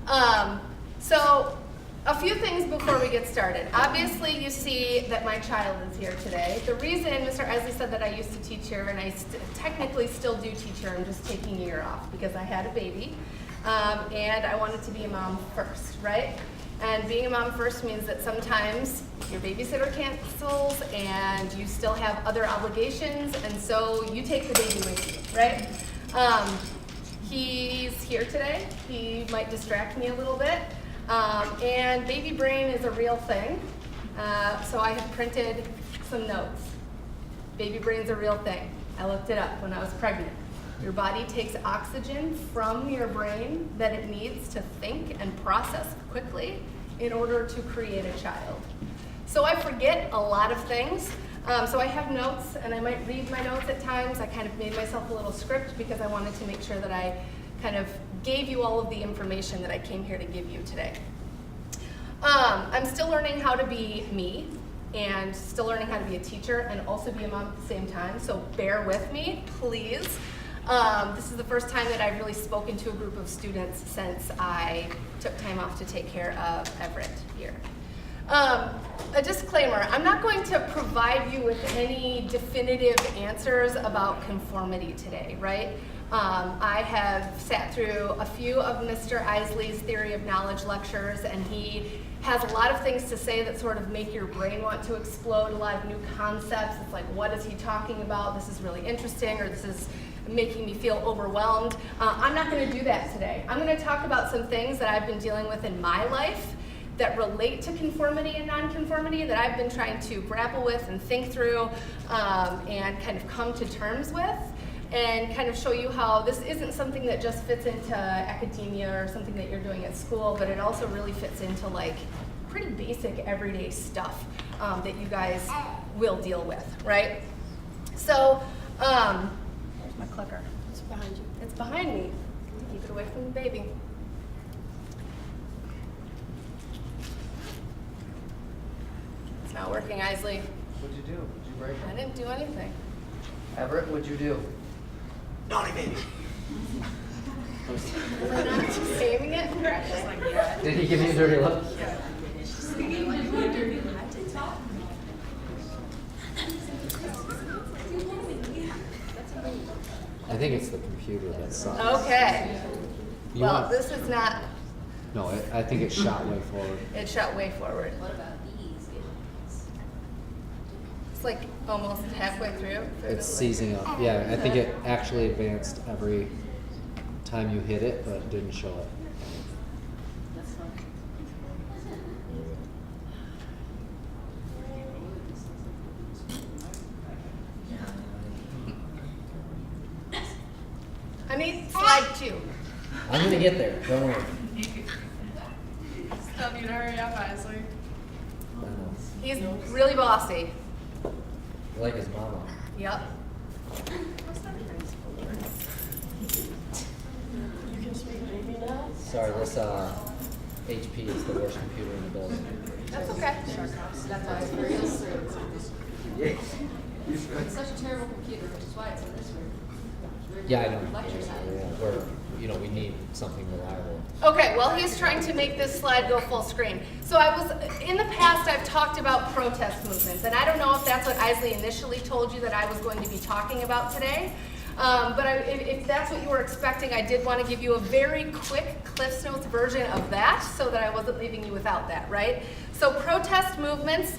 So a few things before we get started. Obviously, you see that my child is here today. The reason Mr. Isley said that I used to teach here, and I technically still do teach here, I'm just taking a year off because I had a baby, and I wanted to be a mom first, right? And being a mom first means that sometimes your babysitter cancels and you still have other obligations, and so you take the baby with you, right? He's here today. He might distract me a little bit. And baby brain is a real thing. So I have printed some notes. Baby brain's a real thing. I looked it up when I was pregnant. Your body takes oxygen from your brain that it needs to think and process quickly in order to create a child. So I forget a lot of things. So I have notes, and I might read my notes at times. I kind of made myself a little script because I wanted to make sure that I kind of gave you all of the information that I came here to give you today. I'm still learning how to be me, and still learning how to be a teacher and also be a mom at the same time, so bear with me, please. This is the first time that I've really spoken to a group of students since I took time off to take care of Everett here. A disclaimer, I'm not going to provide you with any definitive answers about conformity today, right? I have sat through a few of Mr. Isley's theory of knowledge lectures, and he has a lot of things to say that sort of make your brain want to explode, a lot of new concepts. It's like, what is he talking about? This is really interesting, or this is making me feel overwhelmed. I'm not going to do that today. I'm going to talk about some things that I've been dealing with in my life that relate to conformity and nonconformity that I've been trying to grapple with and think through and kind of come to terms with, and kind of show you how this isn't something that just fits into academia or something that you're doing at school, but it also really fits into like pretty basic everyday stuff that you guys will deal with, right? So, where's my clicker? It's behind you. It's behind me. Keep it away from the baby. It's not working, Isley. What'd you do? Did you break it? I didn't do anything. Everett, what'd you do? Naughty baby. Was I not saving it? Did he give you a dirty look? I think it's the computer that sucks. Okay. You Well, want- this is not, No, I think it shot way forward. it shot way forward. What about these? It's like almost halfway through. It's seizing up. Yeah, I think it actually advanced every time you hit it, but didn't show it. That's fine. I need slide 2. I'm gonna get there. Don't worry. Tell you to hurry up, Isley. I know. He's really bossy. Like his mama. Yep. You can speak baby now? Sorry, this HP is the worst computer in the building. That's okay. That's why it's very illustrated. It's such a terrible computer, which is why it's in this room. Yeah, I know. Lectures have it. We're, we need something reliable. Okay, well, he's trying to make this slide go full screen. So in the past, I've talked about protest movements, and I don't know if that's what Isley initially told you that I was going to be talking about today. But if that's what you were expecting, I did want to give you a very quick Cliff's Notes version of that so that I wasn't leaving you without that, right? So protest movements,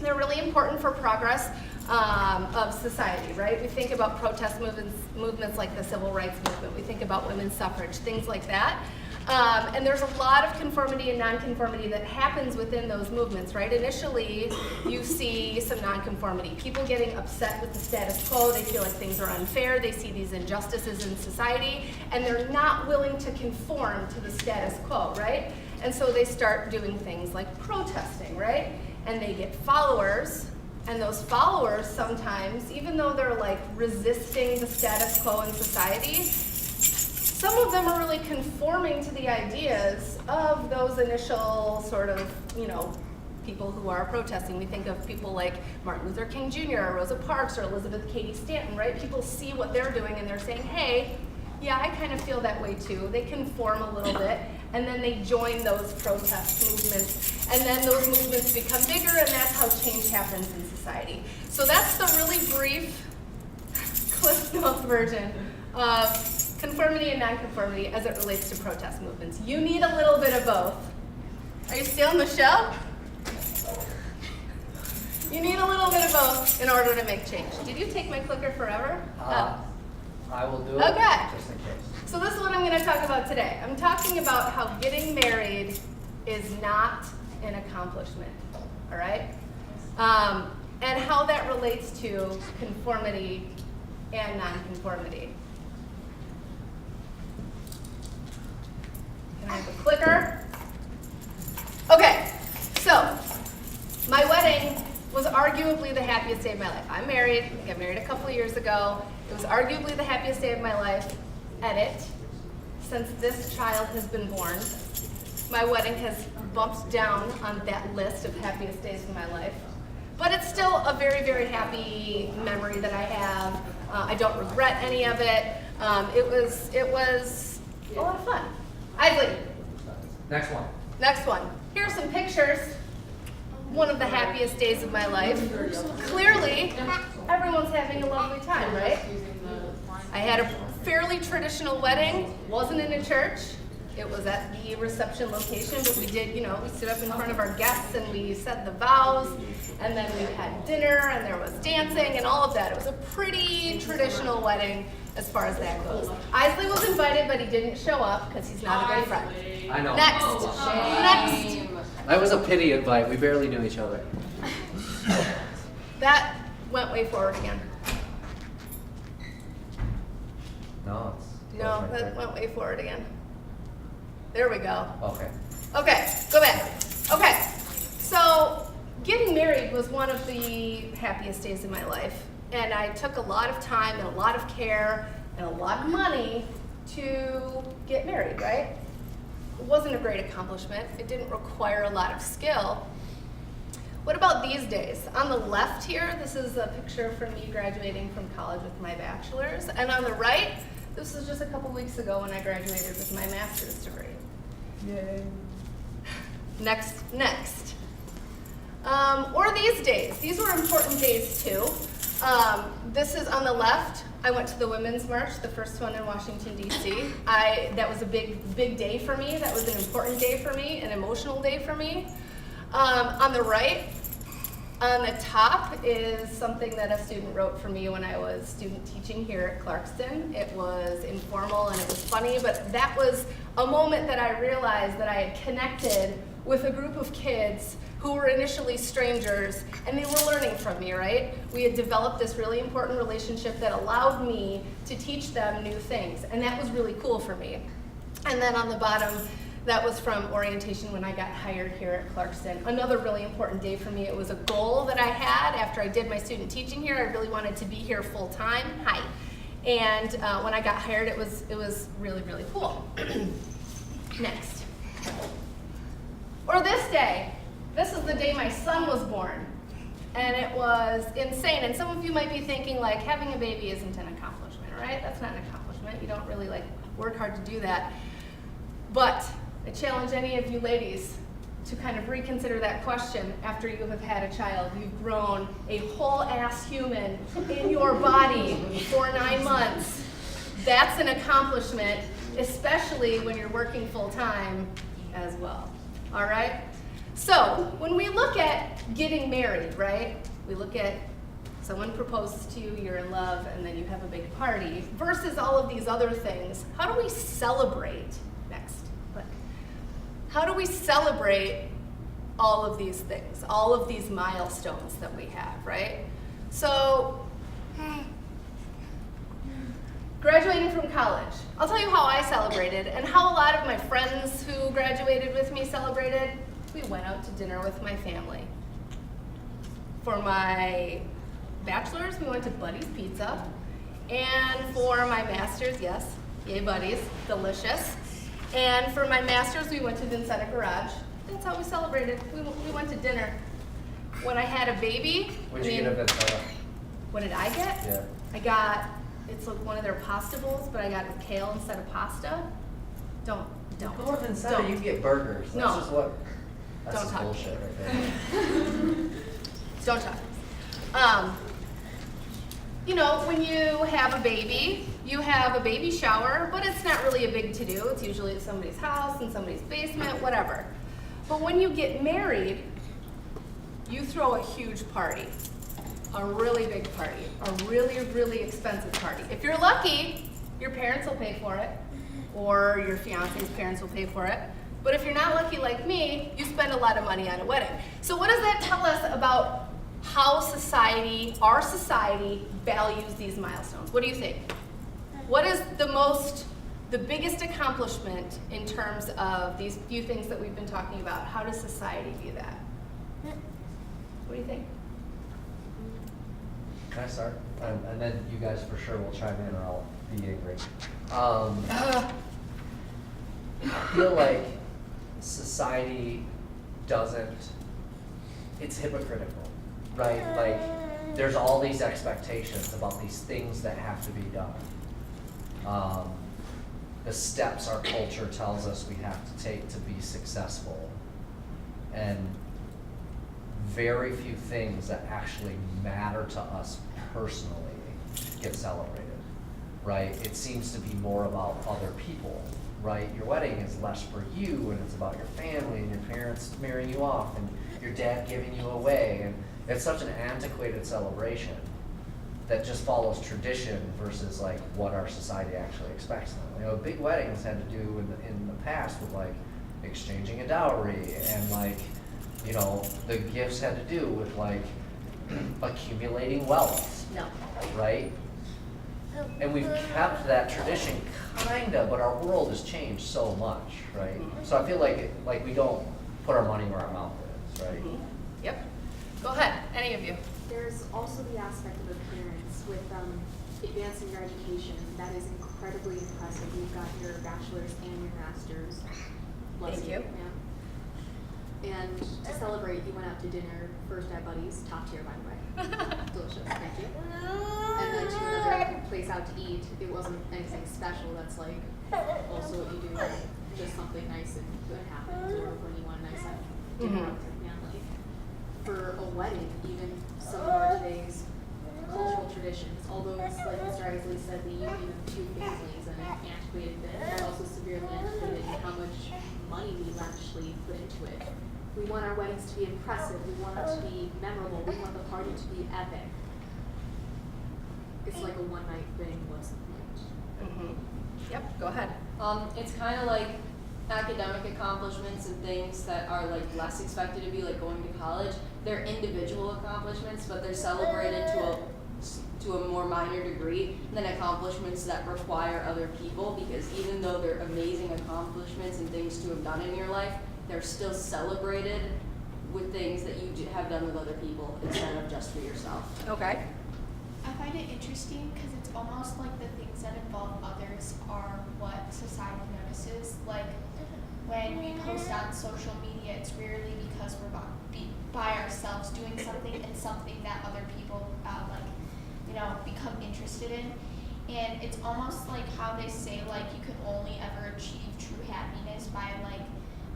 they're really important for progress of society, right? We think about protest movements like the Civil Rights Movement. We think about women's suffrage, things like that. And there's a lot of conformity and nonconformity that happens within those movements, right? Initially, you see some nonconformity. People getting upset with the status quo. They feel like things are unfair. They see these injustices in society, and they're not willing to conform to the status quo, right? And so they start doing things like protesting, right? And they get followers. And those followers sometimes, even though they're like resisting the status quo in society, some of them are really conforming to the ideas of those initial sort of, people who are protesting. We think of people like Martin Luther King Jr., or Rosa Parks, or Elizabeth Cady Stanton, right? People see what they're doing and they're saying, hey, yeah, I kind of feel that way too. They conform a little bit. and then they join those protest movements, and then those movements become bigger, and that's how change happens in society. So that's the really brief Cliff Notes version of conformity and nonconformity as it relates to protest movements. You need a little bit of both. Are you stealing the show? You need a little bit of both in order to make change. Did you take my clicker forever? I will do it Okay. just in case. So this is what I'm going to talk about today. I'm talking about how getting married is not an accomplishment, all right? And how that relates to conformity and nonconformity. Can I have a clicker? Okay, so my wedding was arguably the happiest day of my life. I'm married, I got married a couple of years ago. It was arguably the happiest day of my life. Edit, since this child has been born, my wedding has bumped down on that list of happiest days of my life. But it's still a very, very happy memory that I have. I don't regret any of it. It was a lot of fun. Isley, Next one. next one. Here are some pictures. One of the happiest days of my life. Clearly, everyone's having a lovely time, right? I had a fairly traditional wedding. Wasn't in a church. It was at the reception location, but we did, we stood up in front of our guests and we said the vows, and then we had dinner and there was dancing and all of that. It was a pretty traditional wedding as far as that goes. Isley was invited, but he didn't show up because he's not a good friend. I know. Next. That was a pity invite. We barely knew each other. That went way forward again. No, it's No, right that there. went way forward again. There we go. Okay. Okay, go back. Okay, so getting married was one of the happiest days of my life. And I took a lot of time and a lot of care and a lot of money to get married, right? It wasn't a great accomplishment. It didn't require a lot of skill. What about these days? On the left here, this is a picture from me graduating from college with my bachelor's. And on the right, this was just a couple weeks ago when I graduated with my master's degree. Yay. Next. Or these days. These were important days too. This is on the left. I went to the Women's March, the first one in Washington, D.C. That was a big day for me. That was an important day for me, an emotional day for me. On the right, on the top is something that a student wrote for me when I was student teaching here at Clarkston. It was informal and it was funny, but that was a moment that I realized that I had connected with a group of kids who were initially strangers, and they were learning from me, right? We had developed this really important relationship that allowed me to teach them new things, and that was really cool for me. And then on the bottom, that was from orientation when I got hired here at Clarkston. Another really important day for me. It was a goal that I had after I did my student teaching here. I really wanted to be here full time. Hi. And when I got hired, it was really, really cool. Next. Or this day. This is the day my son was born. And it was insane. And some of you might be thinking, like, having a baby isn't an accomplishment, right? That's not an accomplishment. You don't really, work hard to do that. But I challenge any of you ladies to kind of reconsider that question after you have had a child. You've grown a whole ass human in your body for 9 months. That's an accomplishment, especially when you're working full time as well. All right? So when we look at getting married, right? We look at someone proposes to you, you're in love, and then you have a big party, versus all of these other things. How do we celebrate? Next. How do we celebrate all of these things, all of these milestones that we have, right? So, graduating from college. I'll tell you how I celebrated and how a lot of my friends who graduated with me celebrated. We went out to dinner with my family. For my bachelor's, we went to Buddy's Pizza. And for my master's, yes, yay Buddy's, delicious. And for my master's, we went to Vincetta Garage. That's how we celebrated. We went to dinner. When I had a baby, What did you get at Vincetta? what did I get? Yeah. I got, it's like one of their pasta bowls, but I got kale instead of pasta. Don't Don't. Go to Incentive, Don't. you get burgers. That's No. just what. That's Don't just talk. bullshit right there. Don't talk. You know, when you have a baby, you have a baby shower, but it's not really a big to-do. It's usually at somebody's house, in somebody's basement, whatever. But when you get married, you throw a huge party, a really big party, a really, really expensive party. If you're lucky, your parents will pay for it, or your fiance's parents will pay for it. But if you're not lucky like me, you spend a lot of money on a wedding. So what does that tell us about how society, our society, values these milestones? What do you think? What is the biggest accomplishment in terms of these few things that we've been talking about? How does society view that? What do you think? Can I start? And then you guys for sure will chime in or I'll be angry. I feel like society doesn't, it's hypocritical, right? Like, there's all these expectations about these things that have to be done. The steps our culture tells us we have to take to be successful. And very few things that actually matter to us personally get celebrated, right? It seems to be more about other people, right? Your wedding is less for you, and it's about your family and your parents marrying you off and your dad giving you away. And it's such an antiquated celebration that just follows tradition versus like what our society actually expects now. You know, big weddings had to do in the past with like exchanging a dowry, and like, you know, the gifts had to do with like accumulating wealth, No. right? And we've kept that tradition kinda, but our world has changed so much, right? So I feel like we don't put our money where our mouth is, right? Yep. Go ahead, any of you. There's also the aspect of appearance with advancing your education. That is incredibly impressive. You've got your bachelor's and your master's. Bless Thank you. Yeah. And to celebrate, you went out to dinner first at Buddy's, top tier by the way. Delicious, thank you. And then to another place out to eat. It wasn't anything special. That's like also what you do, just something nice and good happens, or when you want a nice dinner with your family. For a wedding, even some of our today's cultural traditions, although it's like Mr. Isley said, the union of two families and an antiquated bit, they're also severely antiquated in how much money we actually put into it. We want our weddings to be impressive, we want it to be memorable, we want the party to be epic. It's like a one-night thing, what's the point? Yep, go ahead. It's kind of like academic accomplishments and things that are like less expected to be, like going to college. They're individual accomplishments, but they're celebrated to a more minor degree than accomplishments that require other people, because even though they're amazing accomplishments and things to have done in your life, they're still celebrated with things that you have done with other people instead of just for yourself. Okay. I find it interesting because it's almost like the things that involve others are what society notices. Like when we post on social media, it's rarely because we're by ourselves doing something and something that other people become interested in. And it's almost like how they say like you can only ever achieve true happiness by like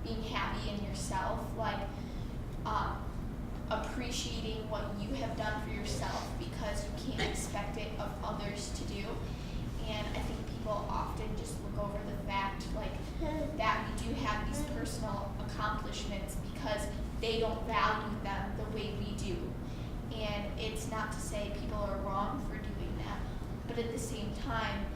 being happy in yourself, like appreciating what you have done for yourself, because you can't expect it of others to do. And I think people often just look over the fact like that we do have these personal accomplishments because they don't value them the way we do. And it's not to say people are wrong for doing that, but at the same time,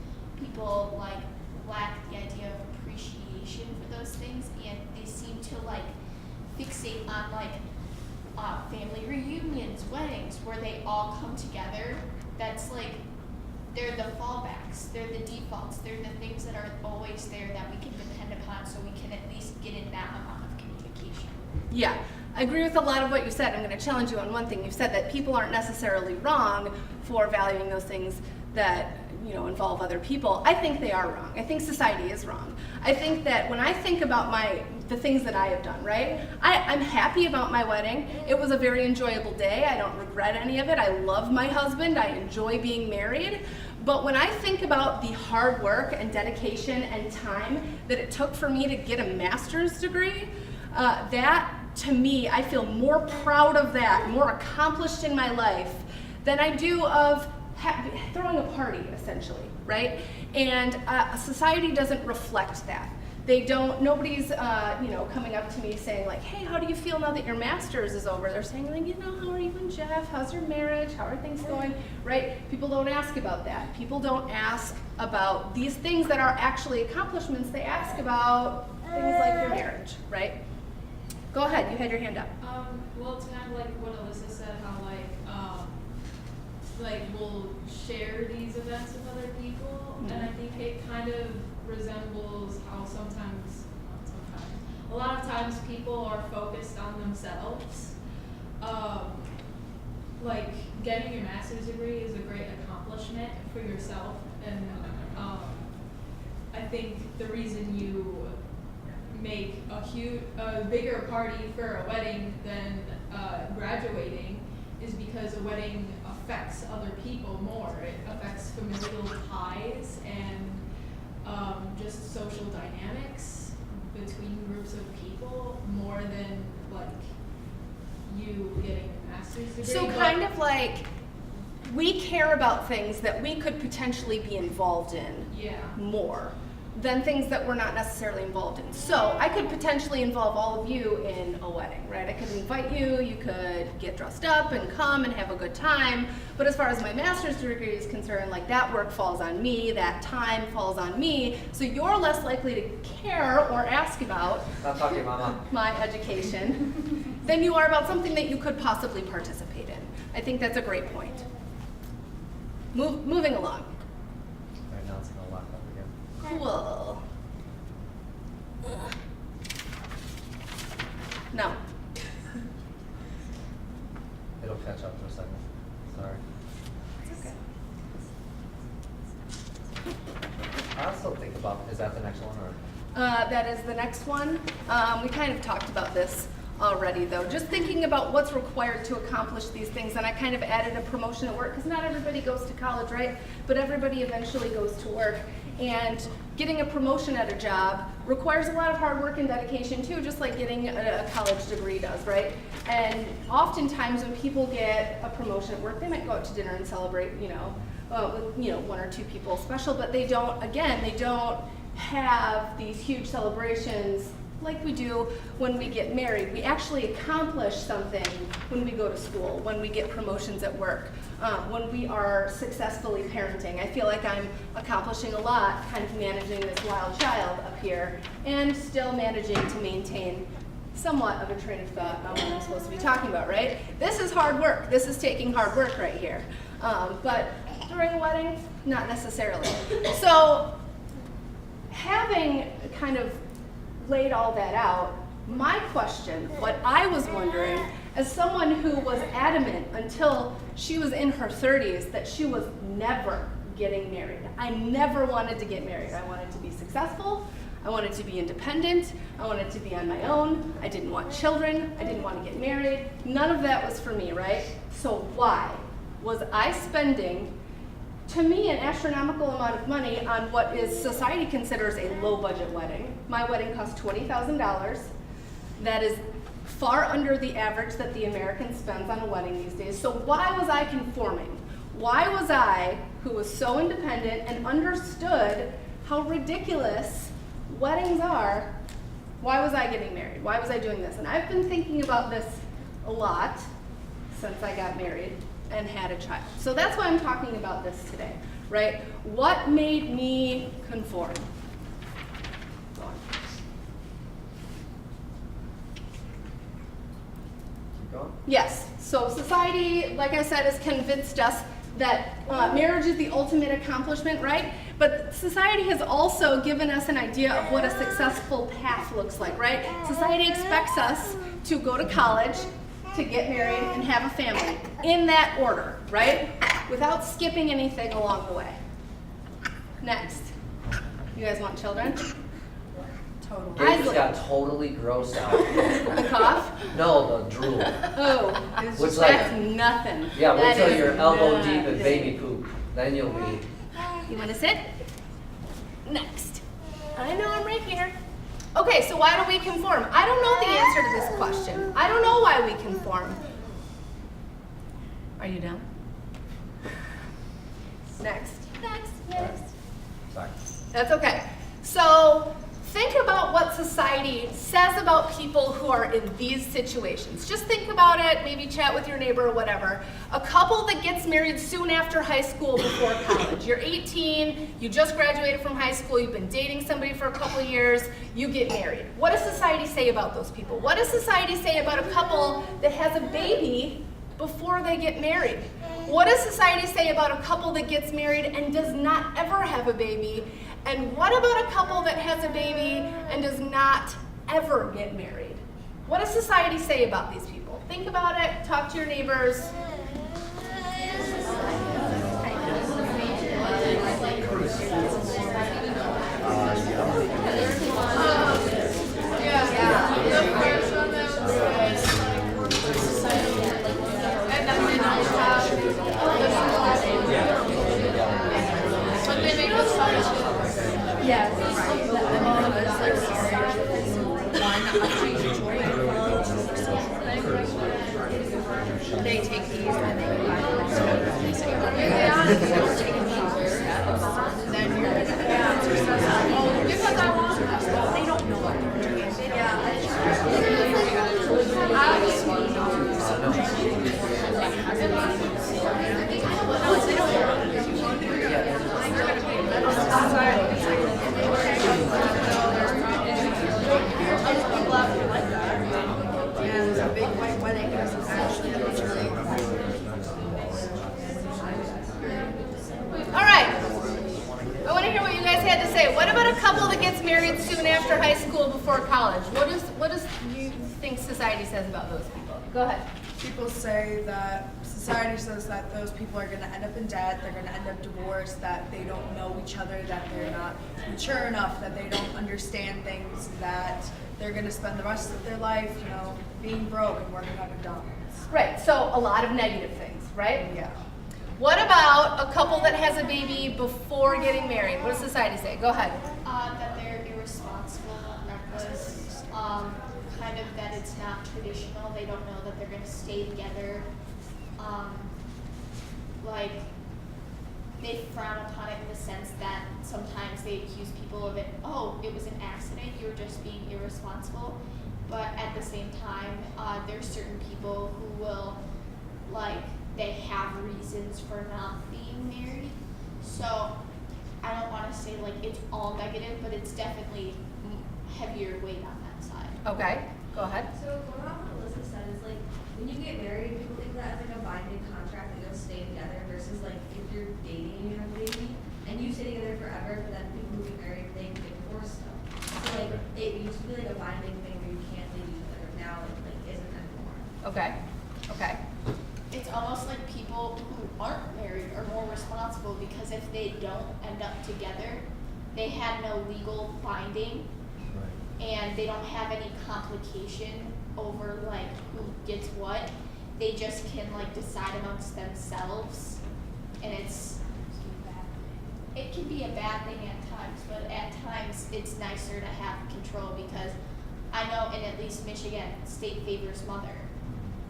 people like lack the idea of appreciation for those things, and they seem to like fixate on like family reunions, weddings, where they all come together. That's like, they're the fallbacks, they're the defaults, they're the things that are always there that we can depend upon, so we can at least get in that amount of communication. Yeah, I agree with a lot of what you said. I'm going to challenge you on one thing. You said that people aren't necessarily wrong for valuing those things that involve other people. I think they are wrong. I think society is wrong. I think that when I think about the things that I have done, right? I'm happy about my wedding. It was a very enjoyable day. I don't regret any of it. I love my husband. I enjoy being married. But when I think about the hard work and dedication and time that it took for me to get a master's degree, that to me, I feel more proud of that, more accomplished in my life than I do of throwing a party, essentially, right? And society doesn't reflect that. They don't, nobody's, coming up to me saying like, hey, how do you feel now that your master's is over? They're saying like, how are you and Jeff? How's your marriage? How are things going, right? People don't ask about that. People don't ask about these things that are actually accomplishments. They ask about things like your marriage, right? Go ahead, you had your hand up. Well, it's kind of like what Alyssa said, how we'll share these events with other people, and I think it kind of resembles how a lot of times people are focused on themselves. Like getting your master's degree is a great accomplishment for yourself, and I think the reason you make a bigger party for a wedding than graduating is because a wedding affects other people more. It affects familial ties and just social dynamics between groups of people more than like you getting a master's degree. So kind of like we care about things that we could potentially be involved in more than things that we're not necessarily involved in. So I could potentially involve all of you in a wedding, right? I could invite you, you could get dressed up and come and have a good time. But as far as my master's degree is concerned, like that work falls on me, that time falls on me. So you're less likely to care or ask about Not talking, Mama. my education than you are about something that you could possibly participate in. I think that's a great point. Moving along. Right now it's gonna lock up again. Cool. No. It'll catch up for a second. Sorry. It's okay. I also think about, is that the next one or? That is the next one. We kind of talked about this already though. Just thinking about what's required to accomplish these things, and I kind of added a promotion at work because not everybody goes to college, right? But everybody eventually goes to work. And getting a promotion at a job requires a lot of hard work and dedication too, just like getting a college degree does, right? And oftentimes when people get a promotion at work, they might go out to dinner and celebrate, with one or two people special, but they don't have these huge celebrations like we do when we get married. We actually accomplish something when we go to school, when we get promotions at work, when we are successfully parenting. I feel like I'm accomplishing a lot, kind of managing this wild child up here, and still managing to maintain somewhat of a train of thought on what I'm supposed to be talking about, right? This is hard work. This is taking hard work right here. But during a wedding, not necessarily. So having kind of laid all that out, my question, what I was wondering, as someone who was adamant until she was in her 30s that she was never getting married. I never wanted to get married. I wanted to be successful. I wanted to be independent. I wanted to be on my own. I didn't want children. I didn't want to get married. None of that was for me, right? So why was I spending, to me, an astronomical amount of money on what is society considers a low budget wedding? My wedding cost $20,000. That is far under the average that the American spends on a wedding these days. So why was I conforming? Why was I, who was so independent and understood how ridiculous weddings are, why was I getting married? Why was I doing this? And I've been thinking about this a lot since I got married and had a child. So that's why I'm talking about this today, right? What made me conform? Go on. Keep going. Yes, so society, like I said, has convinced us that marriage is the ultimate accomplishment, right? But society has also given us an idea of what a successful path looks like, right? Society expects us to go to college, to get married, and have a family, in that order, right? Without skipping anything along the way. Next. You guys want children? Totally. They just got totally grossed out. The cough? No, the drool. Oh, Which that's like, nothing. yeah, wait That till is you're elbow not deep in good. baby poop. Then you'll be. You want to sit? Next. I know, I'm right here. Okay, so why do we conform? I don't know the answer to this question. I don't know why we conform. Are you done? Next. Sorry. That's okay. So think about what society says about people who are in these situations. Just think about it, maybe chat with your neighbor or whatever. A couple that gets married soon after high school before college. You're 18, you just graduated from high school, you've been dating somebody for a couple of years, you get married. What does society say about those people? What does society say about a couple that has a baby before they get married? What does society say about a couple that gets married and does not ever have a baby? And what about a couple that has a baby and does not ever get married? What does society say about these people? Think about it, talk to your neighbors. They take these and they buy them. Then you're because I want them. They don't know what they're doing. And a big white wedding is actually All right. I want to hear what you guys had to say. What about a couple that gets married soon after high school before college? What does you think society says about those people? Go ahead. People say that society says that those people are going to end up in debt, they're going to end up divorced, that they don't know each other, that they're not mature enough, that they don't understand things, that they're going to spend the rest of their life, being broke and working at McDonald's. Right, so a lot of negative things, right? Yeah. What about a couple that has a baby before getting married? What does society say? Go ahead. That they're irresponsible, reckless, kind of that it's not traditional. They don't know that they're going to stay together. Like, they frown upon it in the sense that sometimes they accuse people of it, oh, it was an accident, you were just being irresponsible. But at the same time, there's certain people who will, they have reasons for not being married. So I don't want to say it's all negative, but it's definitely heavier weight on that side. Okay, go ahead. So going off what Alyssa said is when you get married, people think that as a binding contract that you'll stay together versus if you're dating and you have a baby and you stay together forever, but then people who get married they get divorced still. So it used to be a binding thing where you can't leave each other. Now it isn't anymore. Okay. It's almost like people who aren't married are more responsible because if they don't end up together, they had no legal binding and they don't have any complication over who gets what. They just can decide amongst themselves, and it can be a bad thing at times, but at times it's nicer to have control because I know in at least Michigan, state favors mother,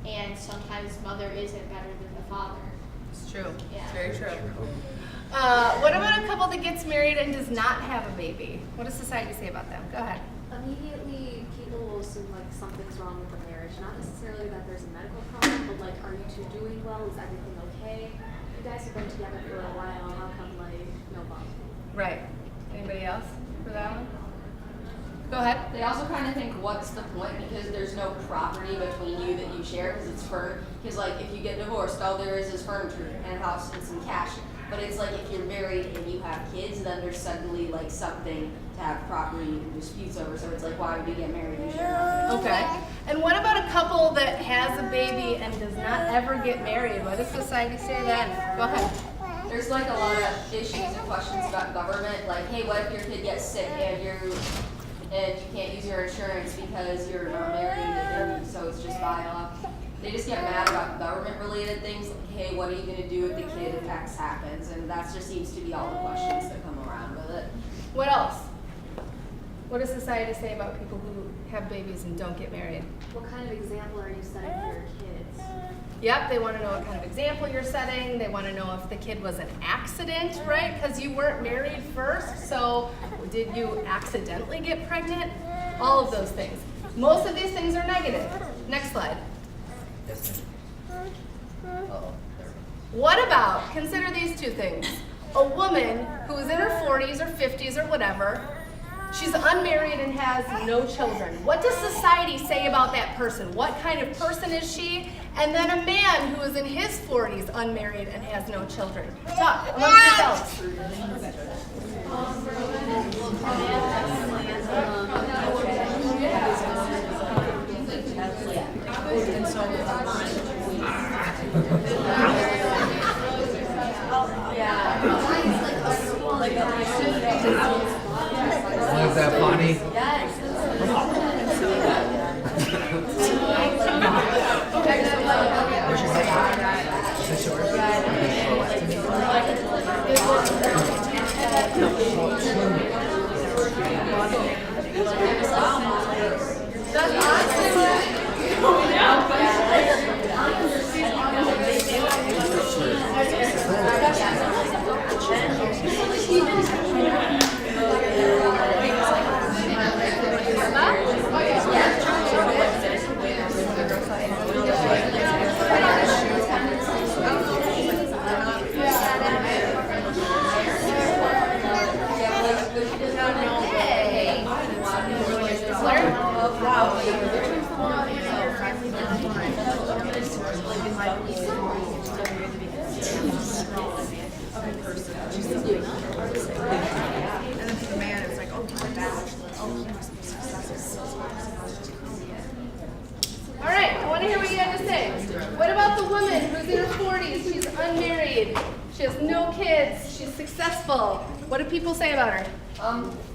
and sometimes mother isn't better than the father. It's true. Yeah. It's very true. What about a couple that gets married and does not have a baby? What does society say about them? Go ahead. Immediately, people will assume something's wrong with the marriage. Not necessarily that there's a medical problem, but are you two doing well? Is everything okay? You guys have been together for a while. How come no bond? Right. Anybody else for that one? Go ahead. They also kind of think, what's the point? Because there's no property between you that you share because it's furniture. Because if you get divorced, all there is furniture and a house and some cash. But it's if you're married and you have kids, then there's suddenly something to have property and disputes over. So it's why would you get married? You share nothing. Okay. And what about a couple that has a baby and does not ever get married? What does society say then? Go ahead. There's a lot of issues and questions about government. Hey, what if your kid gets sick and you can't use your insurance because you're not married, and so it's just buy off. They just get mad about government-related things, like, hey, what are you gonna do if the kid if X happens? And that just seems to be all the questions that come around with it. What else? What does society say about people who have babies and don't get married? What kind of example are you setting for your kids? Yep, they want to know what kind of example you're setting. They want to know if the kid was an accident, right? Because you weren't married first, so did you accidentally get pregnant? All of those things. Most of these things are negative. Next slide. Yes, ma'am. Uh-oh. There we go. What about, consider these two things. A woman who is in her 40s or 50s or whatever, she's unmarried and has no children. What does society say about that person? What kind of person is she? And then a man who is in his 40s, unmarried and has no children. Talk amongst yourselves. Is that funny? And then for the man, it's like, oh, he's a bachelor. Oh, he must be successful. All right, I want to hear what you have to say. What about the woman who's in her 40s? She's unmarried. She has no kids. She's successful. What do people say about her?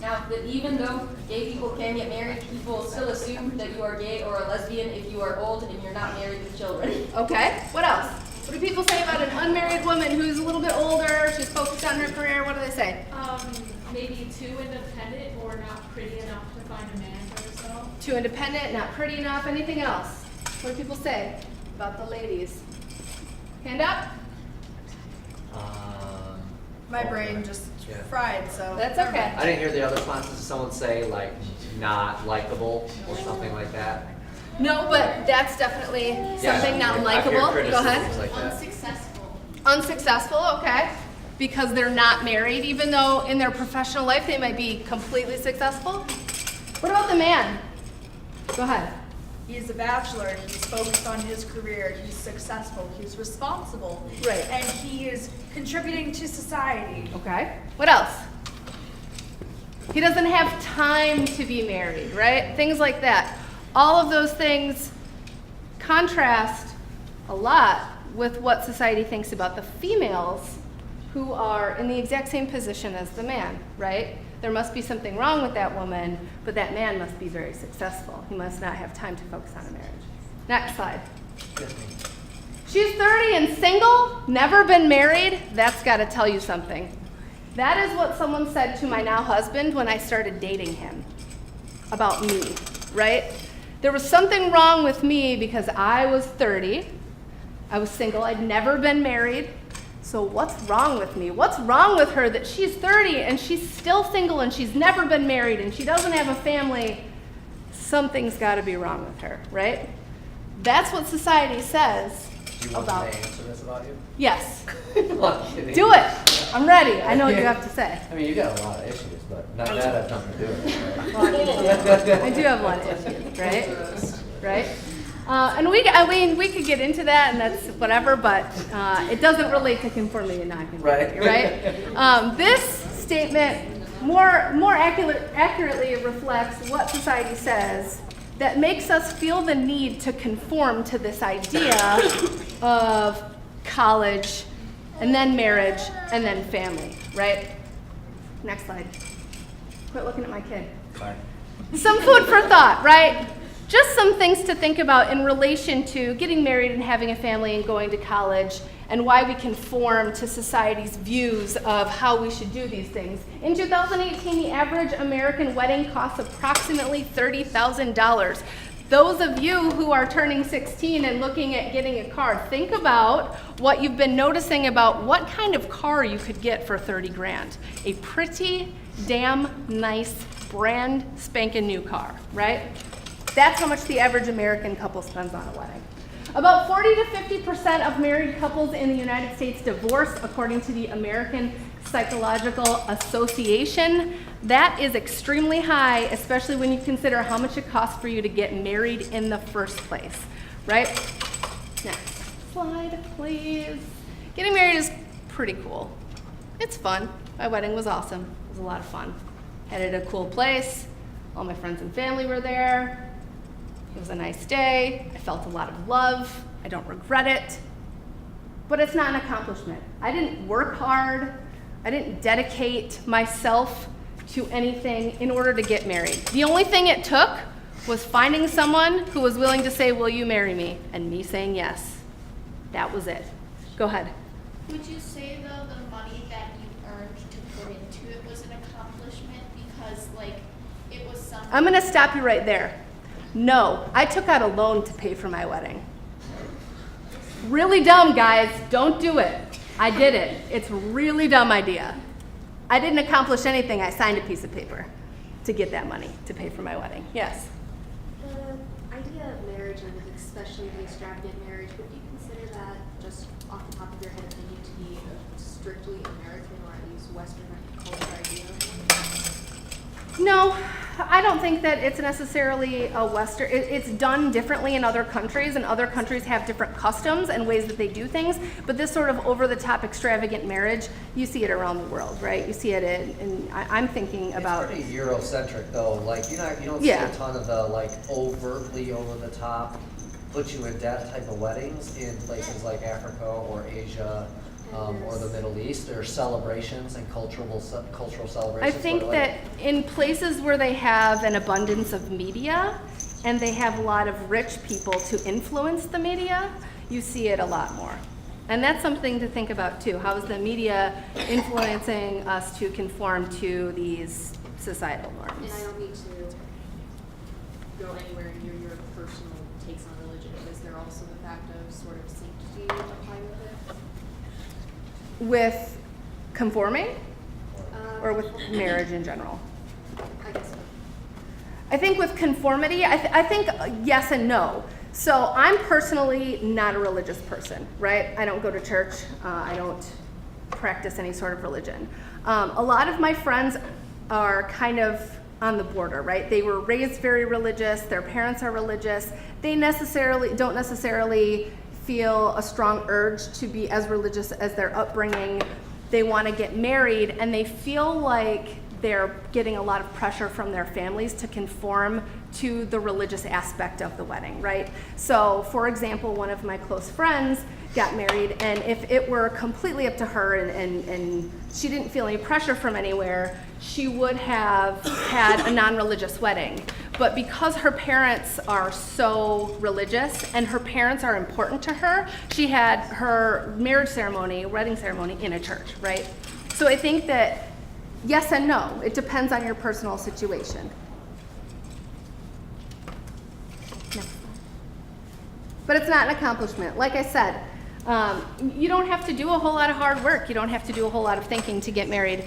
Now, that even though gay people can get married, people still assume that you are gay or a lesbian if you are old and you're not married with children. Okay, what else? What do people say about an unmarried woman who's a little bit older, she's focused on her career? What do they say? Maybe too independent or not pretty enough to find a man for herself. Too independent, not pretty enough. Anything else? What do people say about the ladies? Hand up. My brain just fried, so. That's okay. I didn't hear the other responses. Did someone say like not likable or something like that? No, but that's definitely something not I hear likable. Go criticisms ahead. like that. Unsuccessful. Unsuccessful, okay. Because they're not married, even though in their professional life they might be completely successful. What about the man? Go ahead. He's a bachelor, he's focused on his career, he's successful, he's responsible. Right. And he is contributing to society. Okay. What else? He doesn't have time to be married, right? Things like that. All of those things contrast a lot with what society thinks about the females who are in the exact same position as the man, right? There must be something wrong with that woman, but that man must be very successful. He must not have time to focus on a marriage. Next slide. She's 30 and single, never been married. That's got to tell you something. That is what someone said to my now husband when I started dating him about me, right? There was something wrong with me because I was 30. I was single. I'd never been married. So what's wrong with me? What's wrong with her that she's 30 and she's still single and she's never been married and she doesn't have a family? Something's got to be wrong with her, right? That's what society says Do you want about. me to answer this about you? Yes. I'm kidding. Do it. I'm ready. I know what you have to say. I mean, you got a lot of issues, but not that has nothing to do with it. Right? I do have a lot of issues, right? Right? And we could get into that, and that's whatever, but it doesn't relate to conformity and non-conformity, right? This statement more accurately reflects what society says that makes us feel the need to conform to this idea of college, and then marriage, and then family, right? Next slide. Quit looking at my kid. Fine. Some food for thought, right? just some things to think about in relation to getting married and having a family and going to college, and why we conform to society's views of how we should do these things. In 2018, the average American wedding costs approximately $30,000. Those of you who are turning 16 and looking at getting a car, think about what you've been noticing about what kind of car you could get for 30 grand. A pretty damn nice brand spanking new car, right? That's how much the average American couple spends on a wedding. About 40 to 50% of married couples in the United States divorce, according to the American Psychological Association. That is extremely high, especially when you consider how much it costs for you to get married in the first place, right? Next slide, please. Getting married is pretty cool. It's fun. My wedding was awesome. It was a lot of fun. Had it at a cool place. All my friends and family were there. It was a nice day. I felt a lot of love. I don't regret it. But it's not an accomplishment. I didn't work hard. I didn't dedicate myself to anything in order to get married. The only thing it took was finding someone who was willing to say, "Will you marry me?" and me saying yes. That was it. Go ahead. Would you say, though, the money that you earned to put into it was an accomplishment? Because, like, it was something... I'm gonna stop you right there. No, I took out a loan to pay for my wedding. Really dumb, guys. Don't do it. I did it. It's a really dumb idea. I didn't accomplish anything. I signed a piece of paper to get that money to pay for my wedding. Yes? The idea of marriage, and especially the extravagant marriage, would you consider that, just off the top of your head, opinion, to be a strictly American or at least Western culture idea? No, I don't think that it's necessarily a Western. It's done differently in other countries, and other countries have different customs and ways that they do things. But this sort of over-the-top extravagant marriage, you see it around the world, right? You see it I'm thinking about. It's pretty Eurocentric though. Like you don't see a ton of the like overtly over-the-top, put you in debt type of weddings in places like Africa or Asia. Or the Middle East. There are celebrations and cultural celebrations. I think that in places where they have an abundance of media and they have a lot of rich people to influence the media, you see it a lot more. And that's something to think about too. How is the media influencing us to conform to these societal norms? And I don't need to go anywhere near your personal takes on religion, but is there also the fact of sort of sanctity apply with it? With conforming or with marriage in general? I guess so. I think with conformity, I think yes and no. So I'm personally not a religious person, right? I don't go to church. I don't practice any sort of religion. A lot of my friends are kind of on the border, right? They were raised very religious. Their parents are religious. They don't necessarily feel a strong urge to be as religious as their upbringing. They want to get married, and they feel like they're getting a lot of pressure from their families to conform to the religious aspect of the wedding, right? So, for example, one of my close friends got married, and if it were completely up to her and she didn't feel any pressure from anywhere, she would have had a non-religious wedding. But because her parents are so religious and her parents are important to her, she had her marriage ceremony, wedding ceremony in a church, right? So I think that yes and no. It depends on your personal situation. Next. But it's not an accomplishment. Like I said, you don't have to do a whole lot of hard work. You don't have to do a whole lot of thinking to get married.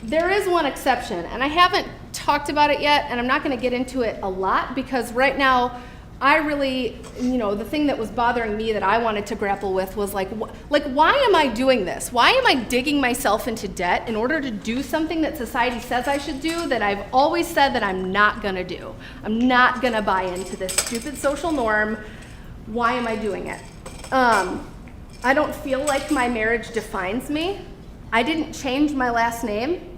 There is one exception, and I haven't talked about it yet, and I'm not going to get into it a lot because right now I really, the thing that was bothering me that I wanted to grapple with was like, why am I doing this? Why am I digging myself into debt in order to do something that society says I should do that I've always said that I'm not going to do? I'm not going to buy into this stupid social norm. Why am I doing it? I don't feel like my marriage defines me. I didn't change my last name.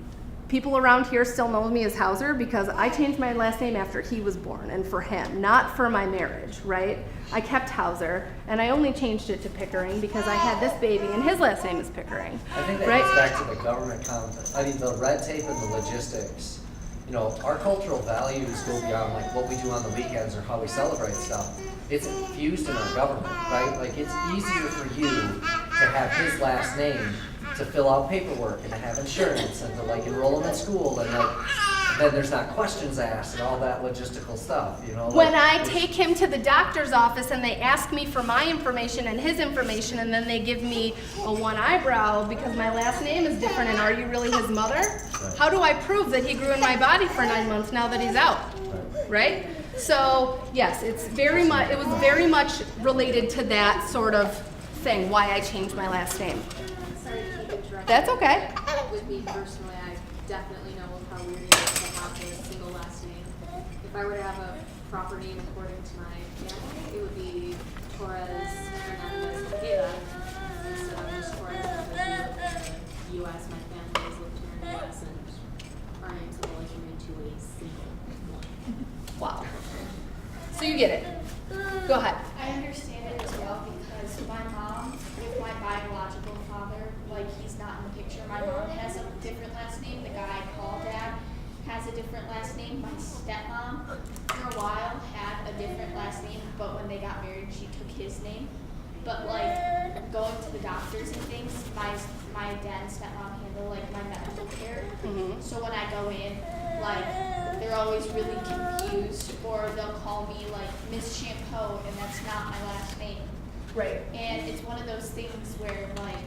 People around here still know me as Hauser because I changed my last name after he was born and for him, not for my marriage, right? I kept Hauser, and I only changed it to Pickering because I had this baby and his last name is Pickering. I think that right? gets back to the government the red tape and the logistics you know, our cultural values go beyond like what we do on the weekends or how we celebrate stuff. It's infused in our government, right? Like it's easier for you to have his last name to fill out paperwork and to have insurance and to like enroll him in school and like then there's not questions asked and all that logistical stuff, you know? When like, I take him to the doctor's office and they ask me for my information and his information and then they give me a one eyebrow because my last name is different and are you really his mother? Right. How do I prove that he grew in my body for 9 months now that he's out? Right? So yes, it was very much related to that sort of thing, why I changed my last name. Sorry to keep interrupting. That's okay. With me personally, I definitely know how weird it is to have a single last name. If I were to have a proper name according to my family, it would be Torres Hernandez Tejeda. Instead of just Torres because we live in the U.S. My family has lived here in the U.S. and our names have always remained to a single one. Wow. So you get it. Go ahead. I understand it as well because my mom, with my biological father, like he's not in the picture. My mom has a different last name. The guy I call dad has a different last name. My stepmom, for a while, had a different last name, but when they got married, she took his name. But like going to the doctors and things, my dad and stepmom handle like my medical care. Mm-hmm. So when I go in, like they're always really confused, or they'll call me like Miss Shampoo, and that's not my last name. Right. And it's one of those things where like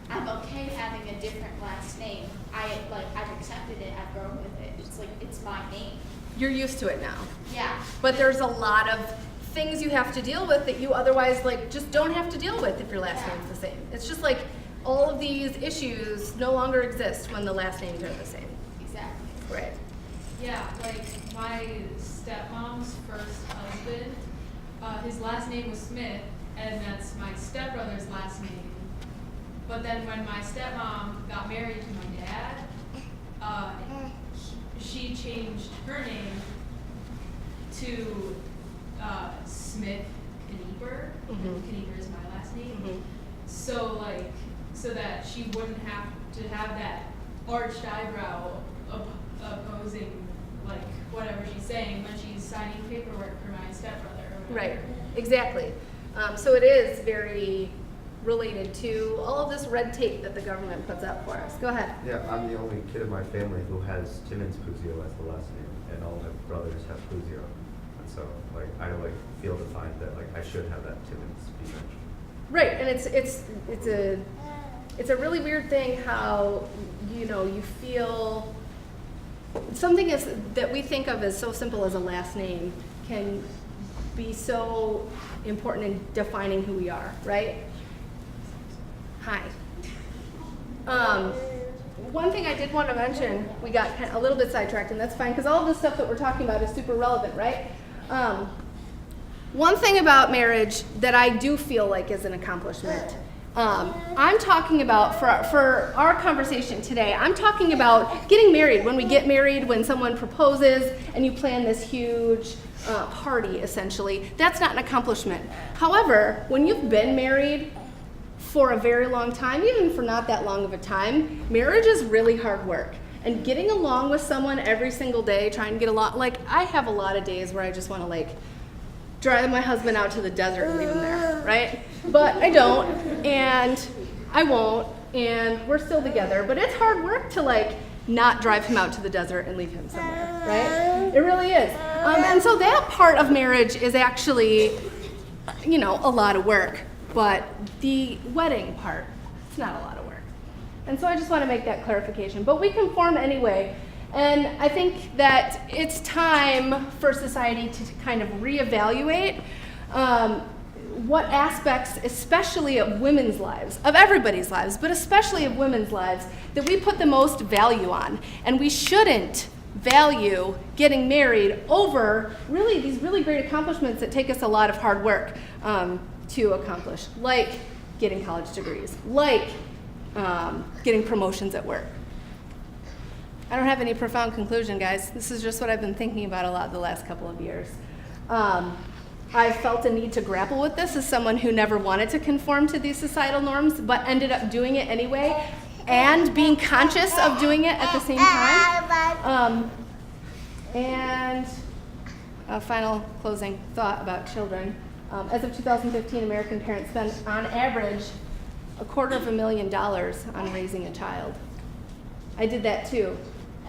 I'm okay having a different last name. I've accepted it. I've grown with it. It's like it's my name. You're used to it now. Yeah. But there's a lot of things you have to deal with that you otherwise like just don't have to deal with if your last name's the same. It's just like all of these issues no longer exist when the last names are the same. Exactly. Right. Yeah, like my stepmom's first husband, his last name was Smith, and that's my stepbrother's last name. But then when my stepmom got married to my dad, she changed her name to Smith Knieper. Mhm. Knieper is my last name. Mhm. So that she wouldn't have to have that arched eyebrow opposing like whatever she's saying when she's signing paperwork for my stepbrother or whatever. Right. Exactly. So it is very related to all of this red tape that the government puts out for us. Go ahead. Yeah, I'm the only kid in my family who has Timmons Puzio as the last name, and all my brothers have Puzio. And so, like, I like feel defined that like I should have that Timmons be mentioned. Right, and it's a really weird thing how you feel something is that we think of as so simple as a last name can be so important in defining who we are, right? Hi. One thing I did want to mention, we got kind of a little bit sidetracked, and that's fine because all of this stuff that we're talking about is super relevant, right? One thing about marriage that I do feel like is an accomplishment, I'm talking about, for our conversation today, I'm talking about getting married. When we get married, when someone proposes and you plan this huge party, essentially, that's not an accomplishment. However, when you've been married for a very long time, even for not that long of a time, marriage is really hard work. And getting along with someone every single day, trying to get along, like I have a lot of days where I just want to like drive my husband out to the desert and leave him there, right? But I don't, and I won't, and we're still together. But it's hard work to like not drive him out to the desert and leave him somewhere, right? It really is. And so that part of marriage is actually, a lot of work. But the wedding part, it's not a lot of work. And so I just want to make that clarification. But we conform anyway. And I think that it's time for society to kind of reevaluate what aspects, especially of women's lives, of everybody's lives, but especially of women's lives, that we put the most value on. And we shouldn't value getting married over really these really great accomplishments that take us a lot of hard work to accomplish, like getting college degrees, like getting promotions at work. I don't have any profound conclusion, guys. This is just what I've been thinking about a lot the last couple of years. I felt a need to grapple with this as someone who never wanted to conform to these societal norms, but ended up doing it anyway, and being conscious of doing it at the same time. And a final closing thought about children. As of 2015, American parents spend on average $250,000 on raising a child. I did that too,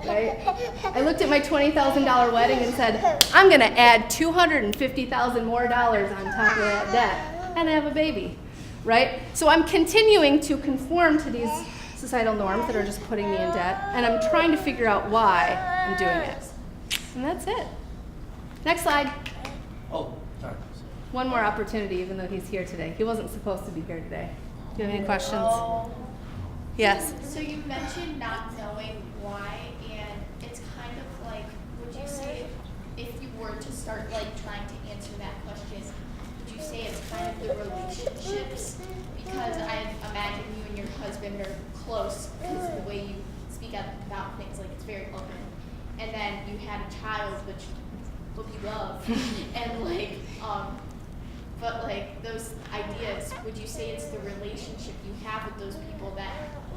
right? I looked at my $20,000 wedding and said, I'm going to add $250,000 more on top of that debt and have a baby, right? So I'm continuing to conform to these societal norms that are just putting me in debt, and I'm trying to figure out why I'm doing it. And that's it. Next slide. Oh, sorry. One more opportunity, even though he's here today. He wasn't supposed to be here today. Do you have any questions? Yes. So you mentioned not knowing why, and it's kind of like, would you say, if you were to start like trying to answer that question, would you say it's kind of the relationships? Because I imagine you and your husband are close because of the way you speak up about things, like it's very open. And then you had a child, which you love, and like, but like those ideas, would you say it's the relationship you have with those people that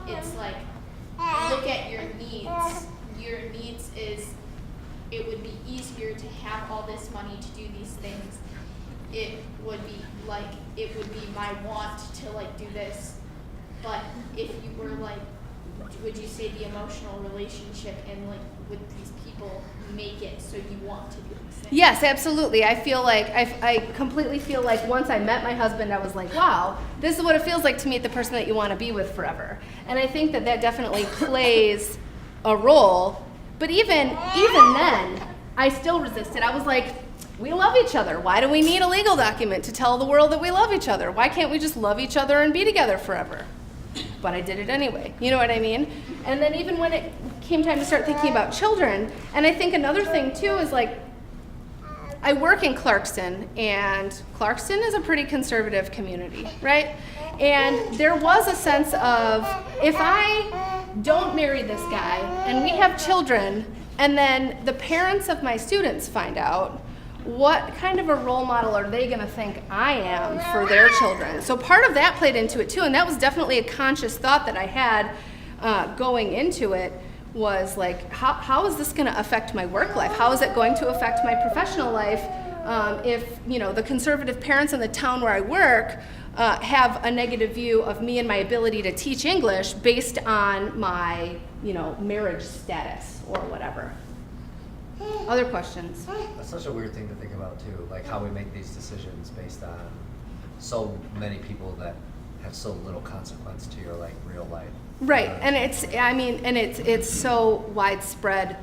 it's like, look at your needs. Your needs is, it would be easier to have all this money to do these things. It would be like, it would be my want to like do this. But if you were like, would you say the emotional relationship and like with these people make it so you want to do these things? Yes, absolutely. I feel like, I completely feel like once I met my husband, I was like, wow, this is what it feels like to meet the person that you want to be with forever. And I think that that definitely plays a role. But even then, I still resisted. I was like, we love each other. Why do we need a legal document to tell the world that we love each other? Why can't we just love each other and be together forever? But I did it anyway. You know what I mean? And then even when it came time to start thinking about children, and I think another thing too is like, I work in Clarkston, and Clarkston is a pretty conservative community, right? And there was a sense of, if I don't marry this guy and we have children, and then the parents of my students find out, what kind of a role model are they going to think I am for their children? So part of that played into it too, and that was definitely a conscious thought that I had going into it, was like, how is this going to affect my work life? How is it going to affect my professional life if, you know, the conservative parents in the town where I work have a negative view of me and my ability to teach English based on my, you know, marriage status or whatever. Other questions? That's such a weird thing to think about too, like how we make these decisions based on so many people that have so little consequence to your like real life. Right, and it's so widespread.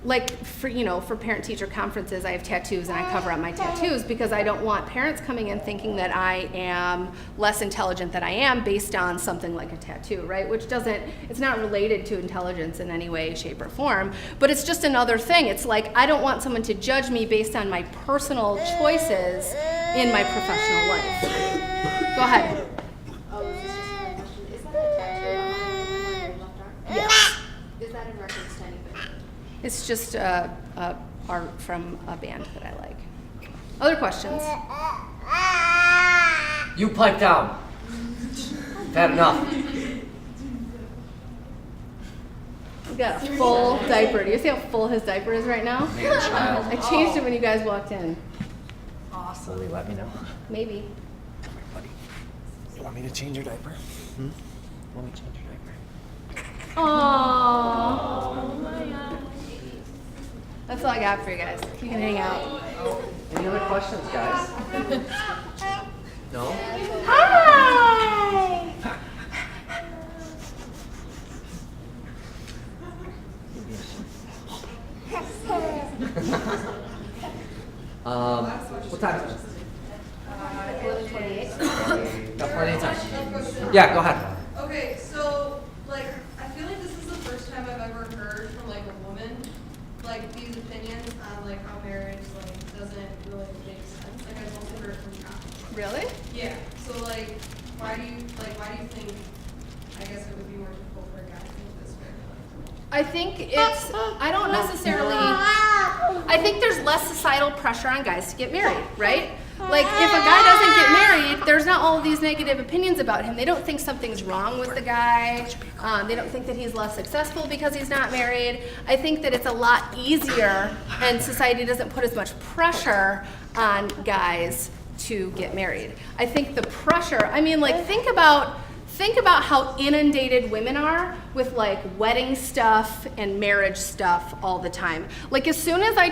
Like for, you know, for parent-teacher conferences, I have tattoos and I cover up my tattoos because I don't want parents coming in thinking that I am less intelligent than I am based on something like a tattoo, right? Which it's not related to intelligence in any way, shape, or form, but it's just another thing. It's like, I don't want someone to judge me based on my personal choices in my professional life. Go ahead. Oh, this is just a question. Is that a tattoo on your left arm? Yes. Is that in reference to anything? It's just art from a band that I like. Other questions? You pipe down. I've had enough. He's got a full diaper. Do you see how full his diaper is right now? Man, child. I changed it when you guys walked in. Will you let me know? Maybe. Buddy, you want me to change your diaper? Want me to change your diaper? Aww. That's all I got for you guys. You can hang out. Any other questions, guys? No? Hi! What time is it? 11:28. Got plenty of time. Yeah, go ahead. Okay, so like I feel like this is the first time I've ever heard from like a woman like these opinions on like how marriage like doesn't really make sense. Like I've mostly heard it from guys. Really? Yeah. So like why do you think I guess it would be more difficult for a guy to think this way? I think I don't necessarily, I think there's less societal pressure on guys to get married, right? Like, if a guy doesn't get married, there's not all of these negative opinions about him. They don't think something's wrong with the guy. They don't think that he's less successful because he's not married. I think that it's a lot easier, and society doesn't put as much pressure on guys to get married. I think the pressure, I mean, like, think about how inundated women are with like wedding stuff and marriage stuff all the time. Like, as soon as I